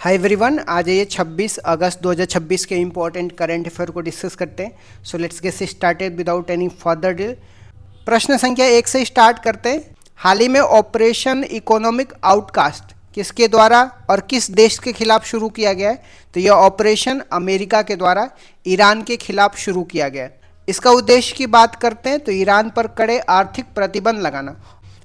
Hi everyone, आज ये 26 अगस्त 2026 के इम्पोर्टेंट करंट अफेयर को डिस्कस करते हैं। So let's get started without any further delay. प्रश्न संख्या 1 से स्टार्ट करते हैं। हाल ही में ऑपरेशन इकोनॉमिक आउटकास्ट किसके द्वारा और किस देश के खिलाफ शुरू किया गया है? तो यह ऑपरेशन अमेरिका के द्वारा ईरान के खिलाफ शुरू किया गया है। इसका उद्देश्य की बात करते हैं तो ईरान पर कड़े आर्थिक प्रतिबंध लगाना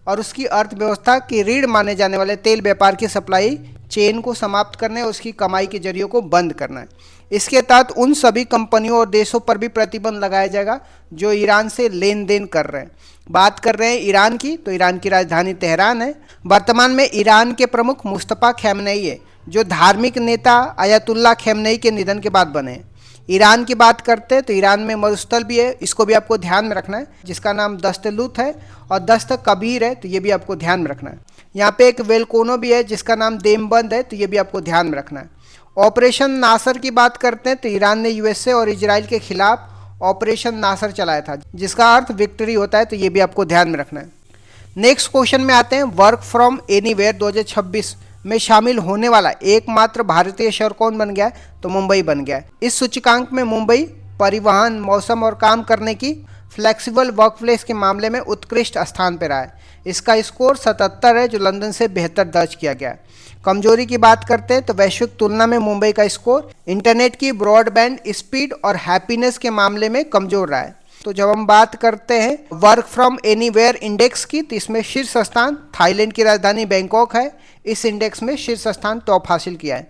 और उसकी अर्थव्यवस्था की रीढ़ माने जाने वाले तेल व्यापार की सप्लाई चेन को समाप्त करना है, उसकी कमाई के जरियों को बंद करना है। इसके तहत उन सभी कंपनियों और देशों पर भी प्रतिबंध लगाया जाएगा जो ईरान से लेन देन कर रहे हैं। बात कर रहे हैं ईरान की, तो ईरान की राजधानी तेहरान है। वर्तमान में ईरान के प्रमुख मुस्तफा खamenei है, जो धार्मिक नेता अयतुल्ला खamenei के निधन के बाद बने हैं। ईरान की बात करते हैं तो ईरान में मरुस्थल भी है, इसको भी आपको ध्यान में रखना है, जिसका नाम दस्तलुत है और दस्त कबीर है, तो ये भी आपको ध्यान में रखना है। यहाँ पे एक वेलकोनो भी है जिसका नाम देमबंद है, तो ये भी आपको ध्यान में रखना है। ऑपरेशन नासर की बात करते हैं तो ईरान ने यूएसए और इजराइल के खिलाफ ऑपरेशन नासर चलाया था, जिसका अर्थ विक्ट्री होता है, तो ये भी आपको ध्यान में रखना है। नेक्स्ट क्वेश्चन में आते हैं। वर्क फ्रॉम एनीवेयर 2026 में शामिल होने वाला एकमात्र भारतीय शहर कौन बन गया है? तो मुंबई बन गया है। इस सूचकांक में मुंबई परिवहन, मौसम और काम करने की फ्लेक्सिबल वर्कप्लेस के मामले में उत्कृष्ट स्थान पर रहा है। इसका स्कोर 77 है, जो लंदन से बेहतर दर्ज किया गया है। कमजोरी की बात करते हैं तो वैश्विक तुलना में मुंबई का स्कोर इंटरनेट की ब्रॉडबैंड स्पीड और हैप्पीनेस के मामले में कमजोर रहा है। तो जब हम बात करते हैं वर्क फ्रॉम एनीवेयर इंडेक्स की, तो इसमें शीर्ष स्थान थाईलैंड की राजधानी बैंकॉक है। इस इंडेक्स में शीर्ष स्थान टॉप हासिल किया है।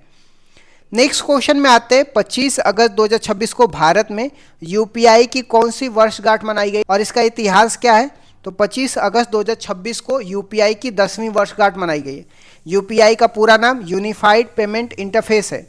नेक्स्ट क्वेश्चन में आते हैं। 25 अगस्त 2026 को भारत में यूपीआई की कौन सी वर्षगांठ मनाई गई और इसका इतिहास क्या है? तो 25 अगस्त 2026 को यूपीआई की 10वीं वर्षगांठ मनाई गई है। यूपीआई का पूरा नाम यूनिफाइड पेमेंट इंटरफेस है।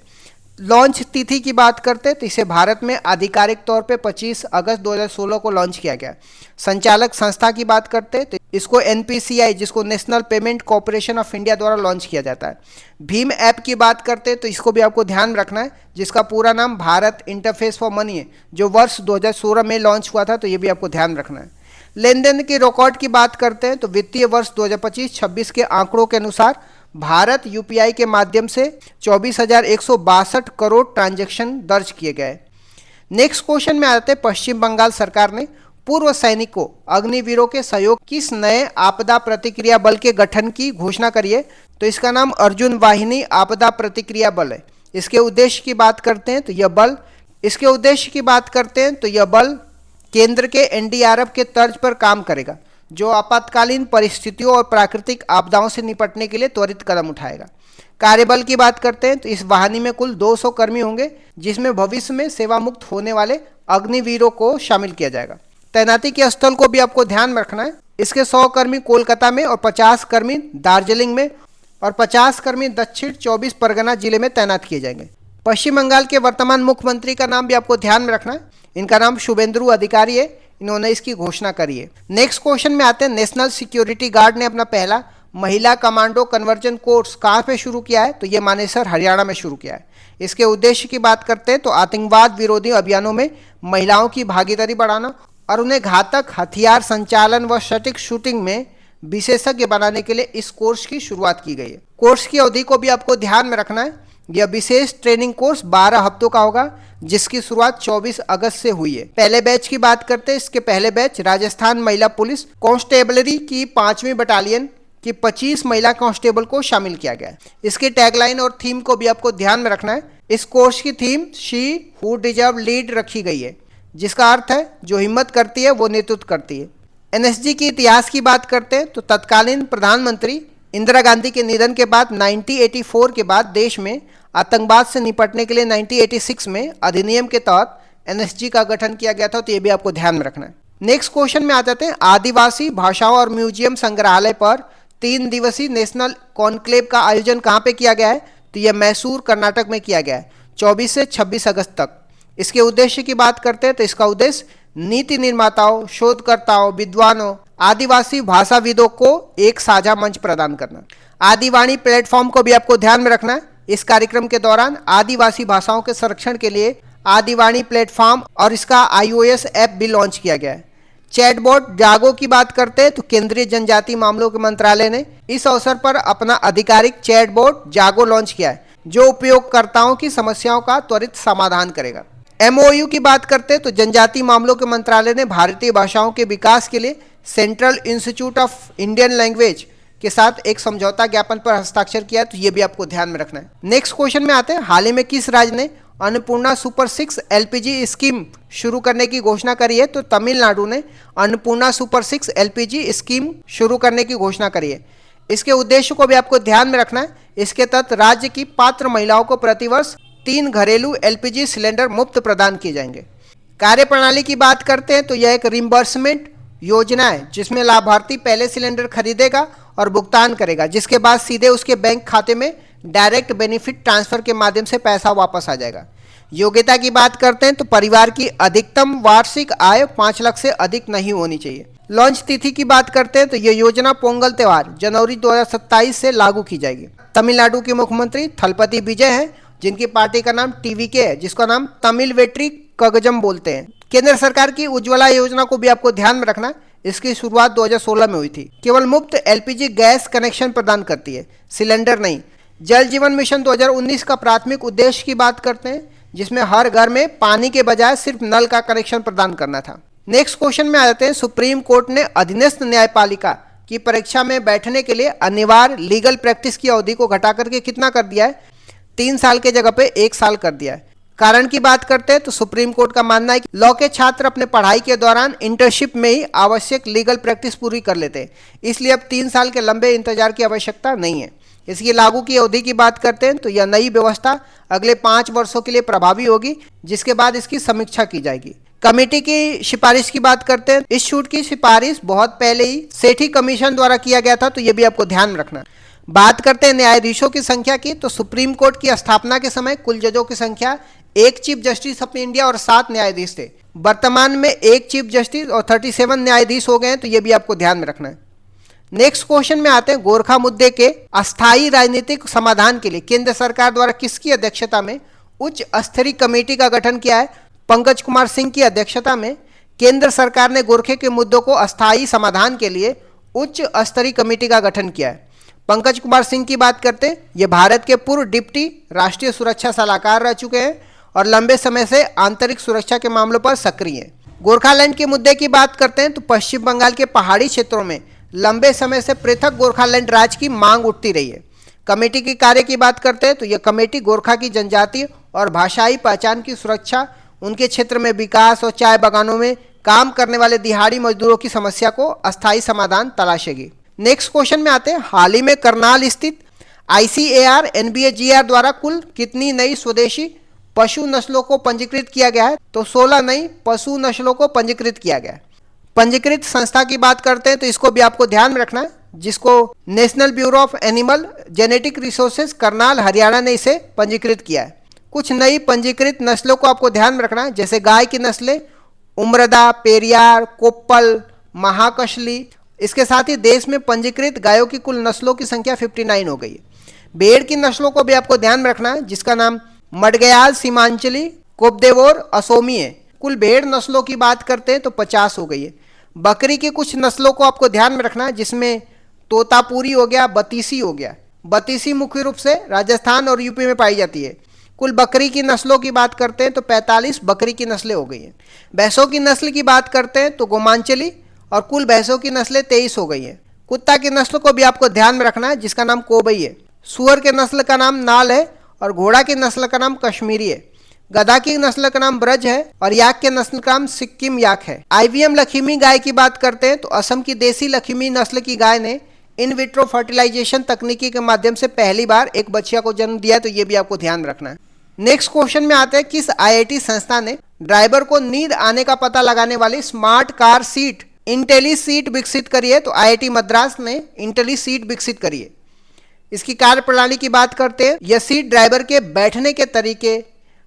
लॉन्च तिथि की बात करते हैं तो इसे भारत में आधिकारिक तौर पे 25 अगस्त 2016 को लॉन्च किया गया। संचालक संस्था की बात करते हैं तो इसको एनपीसीआई, जिसको national payment corporation of India द्वारा लॉन्च किया जाता है। भीम ऐप की बात करते हैं तो इसको भी आपको ध्यान रखना है, जिसका पूरा नाम भारत इंटरफेस फॉर मनी है, जो वर्ष 2016 में लॉन्च हुआ था, तो ये भी आपको ध्यान रखना है। लेन देन के रिकॉर्ड की बात करते हैं तो वित्तीय वर्ष 2025-26 के आंकड़ों के अनुसार भारत यूपीआई के माध्यम से 24,162 करोड़ ट्रांजैक्शन दर्ज किए गए। नेक्स्ट क्वेश्चन में आते हैं। पश्चिम बंगाल सरकार ने पूर्व सैनिकों अग्निवीरों के सहयोग किस नए आपदा प्रतिक्रिया बल के गठन की घोषणा करी है? तो इसका नाम अर्जुन वाहिनी आपदा प्रतिक्रिया बल है। इसके उद्देश्य की बात करते हैं तो यह बल केंद्र के एनडीआरएफ के तर्ज पर काम करेगा, जो आपातकालीन परिस्थितियों और प्राकृतिक आपदाओं से निपटने के लिए त्वरित कदम उठाएगा। कार्यबल की बात करते हैं तो इस वाहिनी में कुल 200 कर्मी होंगे, जिसमें भविष्य में सेवा मुक्त होने वाले अग्निवीरों को शामिल किया जाएगा। तैनाती के स्थल को भी आपको ध्यान में रखना है। इसके 100 कर्मी कोलकाता में और 50 कर्मी दार्जिलिंग में और 50 कर्मी दक्षिण 24 परगना जिले में तैनात किए जाएंगे। पश्चिम बंगाल के वर्तमान मुख्यमंत्री का नाम भी आपको ध्यान में रखना है। इनका नाम शुभेंदु अधिकारी है, इन्होंने इसकी घोषणा करी है। नेक्स्ट क्वेश्चन में आते हैं। नेशनल सिक्योरिटी गार्ड ने अपना पहला महिला कमांडो कन्वर्जन कोर्स कहाँ पे शुरू किया है? तो ये मानेसर हरियाणा में शुरू किया है। इसके उद्देश्य की बात करते हैं तो आतंकवाद विरोधी अभियानों में महिलाओं की भागीदारी बढ़ाना और उन्हें घातक हथियार संचालन व सटीक शूटिंग में विशेषज्ञ बनाने के लिए इस कोर्स की शुरुआत की गई है। कोर्स की अवधि को भी आपको ध्यान में रखना है। यह विशेष ट्रेनिंग कोर्स 12 हफ्तों का होगा, जिसकी शुरुआत 24 अगस्त से हुई है। पहले बैच की बात करते हैं। इसके पहले बैच राजस्थान महिला पुलिस कांस्टेबलरी की 5वीं बटालियन की 25 महिला कांस्टेबल को शामिल किया गया है। इसकी टैगलाइन और थीम को भी आपको ध्यान में रखना है। इस कोर्स की theme she who deserve lead रखी गई है, जिसका अर्थ है जो हिम्मत करती है वो नेतृत्व करती है। एनएसजी के इतिहास की बात करते हैं तो तत्कालीन प्रधानमंत्री इंदिरा गांधी के निधन के बाद 1984 के बाद देश में आतंकवाद से निपटने के लिए 1986 में अधिनियम के तहत एनएसजी का गठन किया गया था, तो ये भी आपको ध्यान में रखना है। नेक्स्ट क्वेश्चन में आ जाते हैं। आदिवासी भाषाओं और म्यूजियम संग्रहालय पर 3 दिवसीय नेशनल कॉन्क्लेव का आयोजन कहाँ पे किया गया है? तो यह मैसूर कर्नाटक में किया गया है, 24 से 26 अगस्त तक। इसके उद्देश्य की बात करते हैं तो इसका उद्देश्य नीति निर्माताओं, शोधकर्ताओं, विद्वानों, आदिवासी भाषाविदों को एक साझा मंच प्रदान करना। आदिवाणी प्लेटफॉर्म को भी आपको ध्यान में रखना है। इस कार्यक्रम के दौरान आदिवासी भाषाओं के संरक्षण के लिए आदिवाणी प्लेटफॉर्म और इसका iOS ऐप भी लॉन्च किया गया है। चैटबॉट जागो की बात करते हैं तो केंद्रीय जनजातीय मामलों के मंत्रालय ने इस अवसर पर अपना आधिकारिक चैटबॉट जागो लॉन्च किया है, जो उपयोगकर्ताओं की समस्याओं का त्वरित समाधान करेगा। एमओयू की बात करते हैं तो जनजातीय मामलों के मंत्रालय ने भारतीय भाषाओं के विकास के लिए central institute of Indian language के साथ एक समझौता ज्ञापन पर हस्ताक्षर किया, तो ये भी आपको ध्यान में रखना है। नेक्स्ट क्वेश्चन में आते हैं, हाल ही में किस राज्य ने अन्नपूर्णा सुपर 6 एलपीजी स्कीम शुरू करने की घोषणा करी है? तो तमिलनाडु ने अन्नपूर्णा सुपर 6 एलपीजी स्कीम शुरू करने की घोषणा करी है। इसके उद्देश्य को भी आपको ध्यान में रखना है। इसके तहत राज्य की पात्र महिलाओं को प्रतिवर्ष 3 घरेलू एलपीजी सिलेंडर मुफ्त प्रदान किए जाएंगे। कार्यप्रणाली की बात करते हैं तो यह एक रिम्बर्समेंट योजना है जिसमें लाभार्थी पहले सिलेंडर खरीदेगा और भुगतान करेगा, जिसके बाद सीधे उसके बैंक खाते में डायरेक्ट बेनिफिट ट्रांसफर के माध्यम से पैसा वापस आ जाएगा। योग्यता की बात करते हैं तो परिवार की अधिकतम वार्षिक आय 5 लाख से अधिक नहीं होनी चाहिए। लॉन्च तिथि की बात करते हैं तो यह योजना पोंगल त्योहार जनवरी 2027 से लागू की जाएगी। तमिलनाडु के मुख्यमंत्री थलपति विजय हैं, जिनकी पार्टी का नाम टीवीके है, जिसका नाम तमिल वेट्री कगजम बोलते हैं। केंद्र सरकार की उज्ज्वला योजना को भी आपको ध्यान में रखना। इसकी शुरुआत 2016 में हुई थी। केवल मुफ्त एलपीजी गैस कनेक्शन प्रदान करती है, सिलेंडर नहीं। जल जीवन मिशन 2019 का प्राथमिक उद्देश्य की बात करते हैं, जिसमें हर घर में पानी के बजाय सिर्फ नल का कनेक्शन प्रदान करना था। नेक्स्ट क्वेश्चन में आ जाते हैं, सुप्रीम कोर्ट ने अधीनस्थ न्यायपालिका की परीक्षा में बैठने के लिए अनिवार्य लीगल प्रैक्टिस की अवधि को घटा करके कितना कर दिया है? 3 साल के जगह पे 1 साल कर दिया है। कारण की बात करते हैं तो सुप्रीम कोर्ट का मानना है कि लॉ के छात्र अपने पढ़ाई के दौरान इंटर्नशिप में ही आवश्यक लीगल प्रैक्टिस पूरी कर लेते हैं, इसलिए अब 3 साल के लंबे इंतजार की आवश्यकता नहीं है। इसकी लागू की अवधि की बात करते हैं तो यह नई व्यवस्था अगले 5 वर्षों के लिए प्रभावी होगी, जिसके बाद इसकी समीक्षा की जाएगी। कमेटी की सिफारिश की बात करते हैं, इस छूट की सिफारिश बहुत पहले ही सेठी कमीशन द्वारा किया गया था, तो यह भी आपको ध्यान में रखना। बात करते हैं न्यायाधीशों की संख्या की, तो सुप्रीम कोर्ट की स्थापना के समय कुल जजों की संख्या 1 चीफ जस्टिस ऑफ इंडिया और 7 न्यायाधीश थे। वर्तमान में 1 चीफ जस्टिस और 37 न्यायाधीश हो गए हैं, तो ये भी आपको ध्यान में रखना है। नेक्स्ट क्वेश्चन में आते हैं, गोरखा मुद्दे के अस्थायी राजनीतिक समाधान के लिए केंद्र सरकार द्वारा किसकी अध्यक्षता में उच्च स्तरीय कमेटी का गठन किया है? पंकज कुमार सिंह की अध्यक्षता में केंद्र सरकार ने गोरखे के मुद्दों को अस्थायी समाधान के लिए उच्च स्तरीय कमेटी का गठन किया है। पंकज कुमार सिंह की बात करते हैं, ये भारत के पूर्व डिप्टी राष्ट्रीय सुरक्षा सलाहकार रह चुके हैं और लंबे समय से आंतरिक सुरक्षा के मामलों पर सक्रिय हैं। गोरखालैंड के मुद्दे की बात करते हैं तो पश्चिम बंगाल के पहाड़ी क्षेत्रों में लंबे समय से पृथक गोरखालैंड राज्य की मांग उठती रही है। कमेटी के कार्य की बात करते हैं तो यह कमेटी गोरखा की जनजातीय और भाषाई पहचान की सुरक्षा, उनके क्षेत्र में विकास और चाय बागानों में काम करने वाले दिहाड़ी मजदूरों की समस्या को अस्थायी समाधान तलाशेगी। नेक्स्ट क्वेश्चन में आते हैं, हाल ही में करनाल स्थित ICAR NBAGR द्वारा कुल कितनी नई स्वदेशी पशु नस्लों को पंजीकृत किया गया है? तो 16 नई पशु नस्लों को पंजीकृत किया गया है। पंजीकृत संस्था की बात करते हैं तो इसको भी आपको ध्यान में रखना है, जिसको national bureau of animal genetic resources Karnal Haryana ने इसे पंजीकृत किया है। कुछ नई पंजीकृत नस्लों को आपको ध्यान में रखना है, जैसे गाय की नस्लें उम्रदा, पेरियार, कोप्पल, महाकशली। इसके साथ ही देश में पंजीकृत गायों की कुल नस्लों की संख्या 59 हो गई है। भेड़ की नस्लों को भी आपको ध्यान में रखना है, जिसका नाम मडगयाल, सीमांचली, कोबदेवोर, असोमी है। कुल भेड़ नस्लों की बात करते हैं तो 50 हो गई है। बकरी की कुछ नस्लों को आपको ध्यान में रखना है, जिसमें तोतापुरी हो गया, बतीसी हो गया। बतीसी मुख्य रूप से राजस्थान और यूपी में पाई जाती है। कुल बकरी की नस्लों की बात करते हैं तो 45 बकरी की नस्लें हो गई हैं। भैंसों की नस्ल की बात करते हैं तो गोमांचली, और कुल भैंसों की नस्लें 23 हो गई हैं। कुत्ता की नस्ल को भी आपको ध्यान में रखना है, जिसका नाम कोबई है। सुअर के नस्ल का नाम नाल है और घोड़ा की नस्ल का नाम कश्मीरी है। गधा की नस्ल का नाम ब्रज है और याक के नस्ल का नाम सिक्किम याक है। IVM लक्ष्मी गाय की बात करते हैं तो असम की देसी लक्ष्मी नस्ल की गाय ने इन विट्रो फर्टिलाइजेशन तकनीकी के माध्यम से पहली बार एक बच्चिया को जन्म दिया, तो ये भी आपको ध्यान रखना है। नेक्स्ट क्वेश्चन में आते हैं, किस IIT संस्था ने ड्राइवर को नींद आने का पता लगाने वाली smart car seat Intelli seat विकसित करी है? तो IIT मद्रास ने इंटेली सीट विकसित करी है। इसकी कार्य प्रणाली की बात करते हैं, यह सीट ड्राइवर के बैठने के तरीके,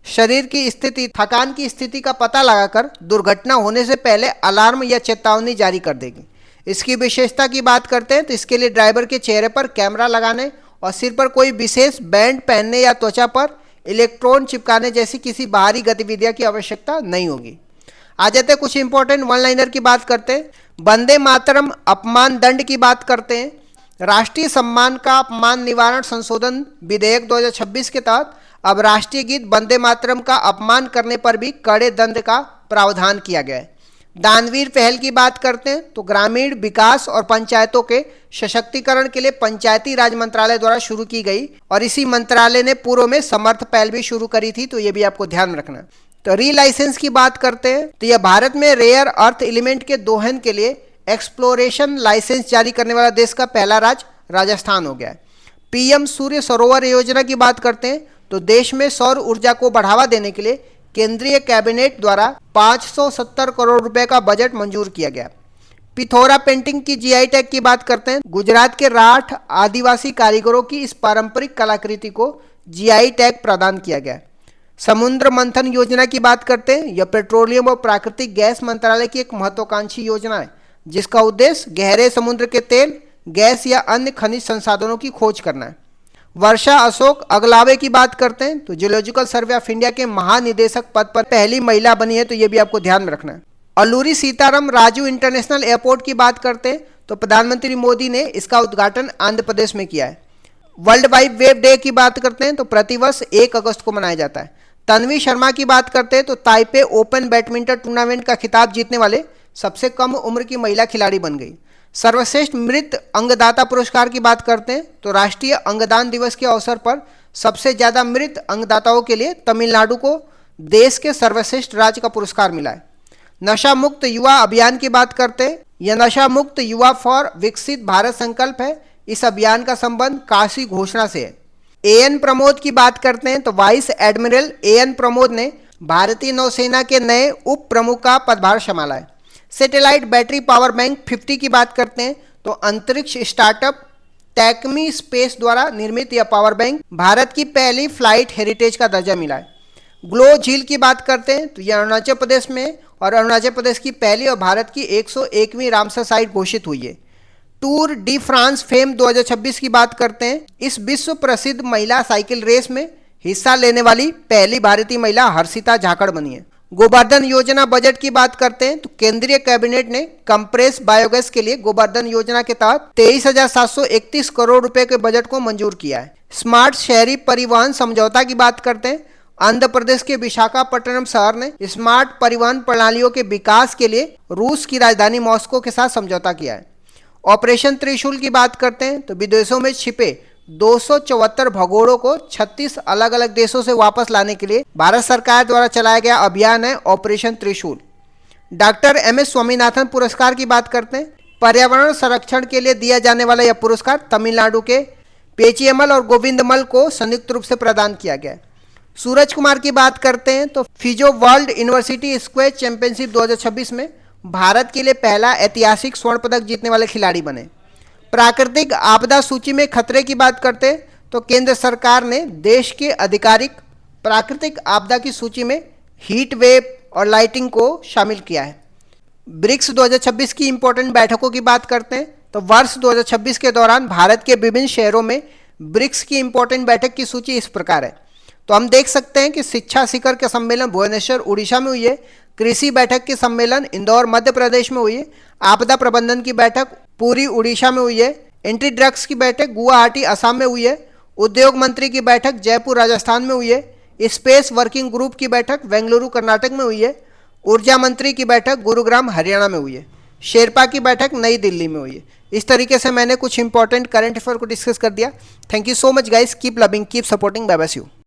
शरीर की स्थिति, थकान की स्थिति का पता लगाकर दुर्घटना होने से पहले अलार्म या चेतावनी जारी कर देगी। इसकी विशेषता की बात करते हैं तो इसके लिए ड्राइवर के चेहरे पर कैमरा लगाने और सिर पर कोई विशेष बैंड पहनने या त्वचा पर इलेक्ट्रोड चिपकाने जैसी किसी बाहरी गतिविधियों की आवश्यकता नहीं होगी। आ जाते हैं कुछ इंपॉर्टेंट वन लाइनर की बात करते हैं। वंदे मातरम अपमान दंड की बात करते हैं। राष्ट्रीय सम्मान का अपमान निवारण संशोधन विधेयक 2026 के तहत अब राष्ट्रीय गीत वंदे मातरम का अपमान करने पर भी कड़े दंड का प्रावधान किया गया है। दानवीर पहल की बात करते हैं तो ग्रामीण विकास और पंचायतों के सशक्तिकरण के लिए पंचायती राज मंत्रालय द्वारा शुरू की गई और इसी मंत्रालय ने पूर्व में समर्थ पहल भी शुरू करी थी, तो ये भी आपको ध्यान रखना। तो री लाइसेंस की बात करते हैं तो यह भारत में रेयर अर्थ एलिमेंट के दोहन के लिए एक्सप्लोरेशन लाइसेंस जारी करने वाला देश का पहला राज्य राजस्थान हो गया है। पीएम सूर्य सरोवर योजना की बात करते हैं तो देश में सौर ऊर्जा को बढ़ावा देने के लिए केंद्रीय कैबिनेट द्वारा 570 करोड़ रुपए का बजट मंजूर किया गया। पिथौरा पेंटिंग की जीआई टैग की बात करते हैं। गुजरात के राठ आदिवासी कारीगरों की इस पारंपरिक कलाकृति को जीआई टैग प्रदान किया गया। समुद्र मंथन योजना की बात करते हैं। यह पेट्रोलियम और प्राकृतिक गैस मंत्रालय की एक महत्वाकांक्षी योजना है जिसका उद्देश्य गहरे समुद्र के तेल, गैस या अन्य खनिज संसाधनों की खोज करना है। वर्षा अशोक अगलावे की बात करते हैं तो जियोलॉजिकल सर्वे ऑफ इंडिया के महानिदेशक पद पर पहली महिला बनी है, तो ये भी आपको ध्यान में रखना है। अल्लूरी सीताराम राजू इंटरनेशनल एयरपोर्ट की बात करते हैं तो प्रधानमंत्री मोदी ने इसका उद्घाटन आंध्र प्रदेश में किया है। वर्ल्ड वाइड वेब डे की बात करते हैं तो प्रतिवर्ष 1 अगस्त को मनाया जाता है। तन्वी शर्मा की बात करते हैं तो ताइपे ओपन बैडमिंटन टूर्नामेंट का खिताब जीतने वाले सबसे कम उम्र की महिला खिलाड़ी बन गई। सर्वश्रेष्ठ मृत अंगदाता पुरस्कार की बात करते हैं तो राष्ट्रीय अंगदान दिवस के अवसर पर सबसे ज्यादा मृत अंगदाताओं के लिए तमिलनाडु को देश के सर्वश्रेष्ठ राज्य का पुरस्कार मिला है। नशा मुक्त युवा अभियान की बात करते हैं। यह नशा मुक्त युवा फॉर विकसित भारत संकल्प है। इस अभियान का संबंध काशी घोषणा से है। एएन प्रमोद की बात करते हैं तो वाइस एडमिरल एएन प्रमोद ने भारतीय नौसेना के नए उप प्रमुख का पदभार संभाला है। सैटेलाइट बैटरी पावर बैंक 50 की बात करते हैं तो अंतरिक्ष स्टार्टअप टैकमी स्पेस द्वारा निर्मित यह पावर बैंक भारत की पहली फ्लाइट हेरिटेज का दर्जा मिला है। ग्लो झील की बात करते हैं तो यह अरुणाचल प्रदेश में और अरुणाचल प्रदेश की पहली और भारत की 101वीं रामसर साइट घोषित हुई है। टूर डी फ्रांस फेम 2026 की बात करते हैं। इस विश्व प्रसिद्ध महिला साइकिल रेस में हिस्सा लेने वाली पहली भारतीय महिला हर्षिता झाकड़ बनी है। गोवर्धन योजना बजट की बात करते हैं तो केंद्रीय कैबिनेट ने कंप्रेस बायोगैस के लिए गोवर्धन योजना के तहत 23,731 करोड़ रुपए के बजट को मंजूर किया है। स्मार्ट शहरी परिवहन समझौता की बात करते हैं। आंध्र प्रदेश के विशाखापट्टनम शहर ने स्मार्ट परिवहन प्रणालियों के विकास के लिए रूस की राजधानी मॉस्को के साथ समझौता किया है। ऑपरेशन त्रिशूल की बात करते हैं तो विदेशों में छिपे 274 भगोड़ों को 36 अलग अलग देशों से वापस लाने के लिए भारत सरकार द्वारा चलाया गया अभियान है ऑपरेशन त्रिशूल। डॉक्टर एमएस स्वामीनाथन पुरस्कार की बात करते हैं। पर्यावरण संरक्षण के लिए दिया जाने वाला यह पुरस्कार तमिलनाडु के पेचियमल और गोविंदमल को संयुक्त रूप से प्रदान किया गया। सूरज कुमार की बात करते हैं तो फिजो वर्ल्ड यूनिवर्सिटी स्क्वैश चैंपियनशिप 2026 में भारत के लिए पहला ऐतिहासिक स्वर्ण पदक जीतने वाले खिलाड़ी बने। प्राकृतिक आपदा सूची में खतरे की बात करते हैं तो केंद्र सरकार ने देश के आधिकारिक प्राकृतिक आपदा की सूची में हीट वेव और लाइटिंग को शामिल किया है। ब्रिक्स 2026 की इंपॉर्टेंट बैठकों की बात करते हैं तो वर्ष 2026 के दौरान भारत के विभिन्न शहरों में ब्रिक्स की इंपॉर्टेंट बैठक की सूची इस प्रकार है। तो हम देख सकते हैं कि शिक्षा शिखर के सम्मेलन भुवनेश्वर उड़ीसा में हुई है। कृषि बैठक के सम्मेलन इंदौर मध्य प्रदेश में हुई है। आपदा प्रबंधन की बैठक पूरी उड़ीसा में हुई है। एंटी ड्रग्स की बैठक गुवाहाटी असम में हुई है। उद्योग मंत्री की बैठक जयपुर राजस्थान में हुई है। स्पेस वर्किंग ग्रुप की बैठक बेंगलुरु कर्नाटक में हुई है। ऊर्जा मंत्री की बैठक गुरुग्राम हरियाणा में हुई है। शेरपा की बैठक नई दिल्ली में हुई है। इस तरीके से मैंने कुछ इंपॉर्टेंट करंट अफेयर को डिस्कस कर दिया। Thank you so much guys, keep loving, keep supporting, bye bye, see you.